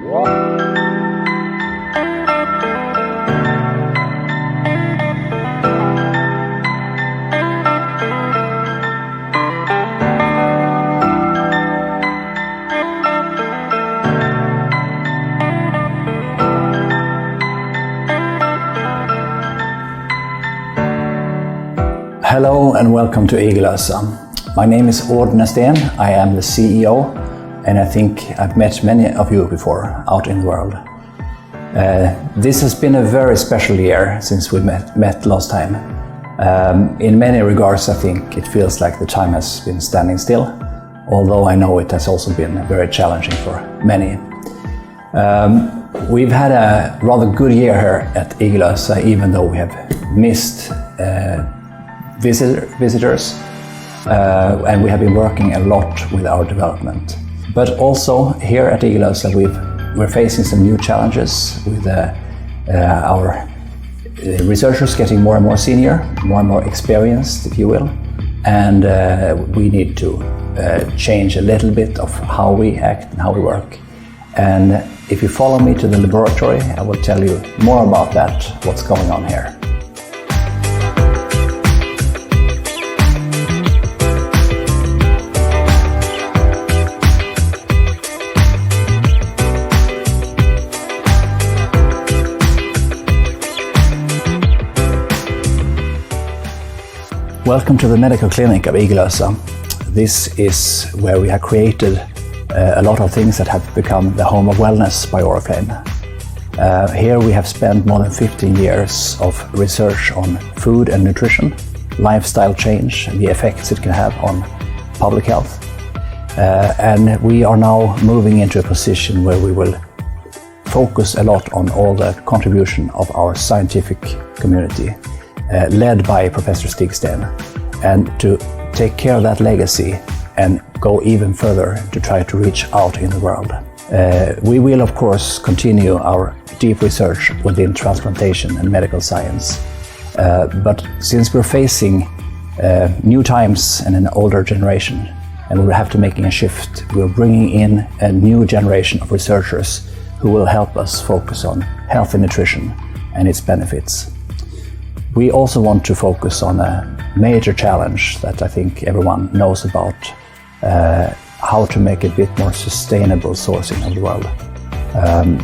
Hello and welcome to Urmărește-ne. My name is Adne. I am the CEO, and I think I've met many of you before out in the world. This has been a very special year since we met last time. In many regards, I think it feels like the time has been standing still, although I know it has also been very challenging for many. We've had a rather good year here at Urmărește-ne, even though we have missed visitors, and we have been working a lot with our development. But also here at Urmărește-ne we're facing some new challenges with our researchers getting more and more senior, more and more experienced, if you will, and we need to change a little bit of how we act and how we work. And if you follow me to the laboratory, I will tell you more about that, what's going on here. Welcome to the medical clinic of Urmărește-ne. This is where we have created a lot of things that have become the home of wellness by Oriflame. Here we have spent more than 15 years of research on food and nutrition, lifestyle change, and the effects it can have on public health. And we are now moving into a position where we will focus a lot on all the contribution of our scientific community, led by Professor Stig Sten, and to take care of that legacy and go even further to try to reach out in the world. We will, of course, continue our deep research within transplantation and medical science. But since we're facing new times and an older generation, and we'll have to make a shift, we're bringing in a new generation of researchers who will help us focus on health and nutrition and its benefits. We also want to focus on a major challenge that I think everyone knows about, how to make a bit more sustainable sourcing of the world.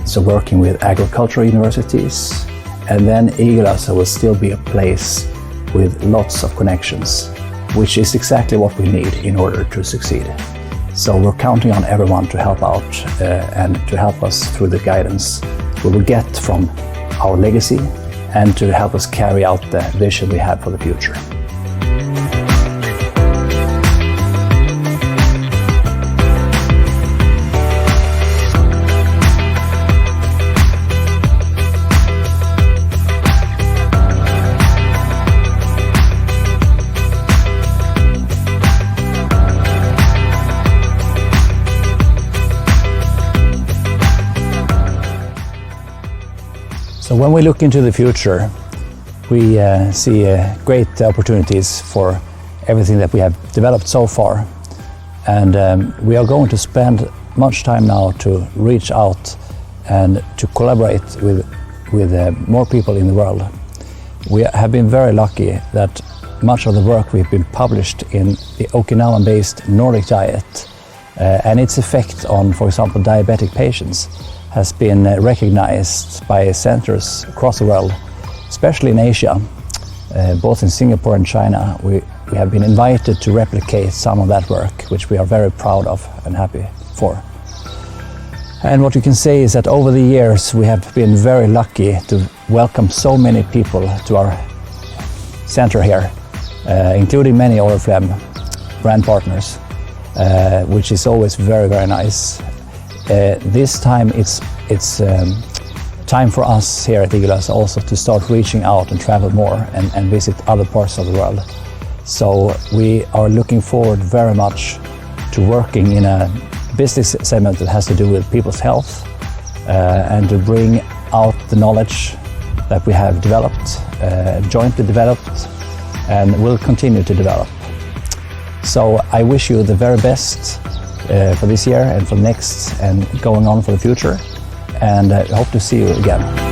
So working with agricultural universities, and then Urmărește-ne will still be a place with lots of connections, which is exactly what we need in order to succeed. So we're counting on everyone to help out and to help us through the guidance we will get from our legacy, and to help us carry out the vision we have for the future. So when we look into the future, we see great opportunities for everything that we have developed so far. And we are going to spend much time now to reach out and to collaborate with more people in the world. We have been very lucky that much of the work we've been published in the Okinawan-based Nordic diet and its effect on, for example, diabetic patients has been recognized by centers across the world, especially in Asia, both in Singapore and China. We have been invited to replicate some of that work, which we are very proud of and happy for. And what you can say is that over the years we have been very lucky to welcome so many people to our center here, including many Oriflame brand partners, which is always very, very nice. This time it's time for us here at Urmărește-ne also to start reaching out and travel more and visit other parts of the world. So we are looking forward very much to working in a business segment that has to do with people's health and to bring out the knowledge that we have developed, jointly developed, and will continue to develop. So I wish you the very best for this year and for next and going on for the future. and I hope to see you again.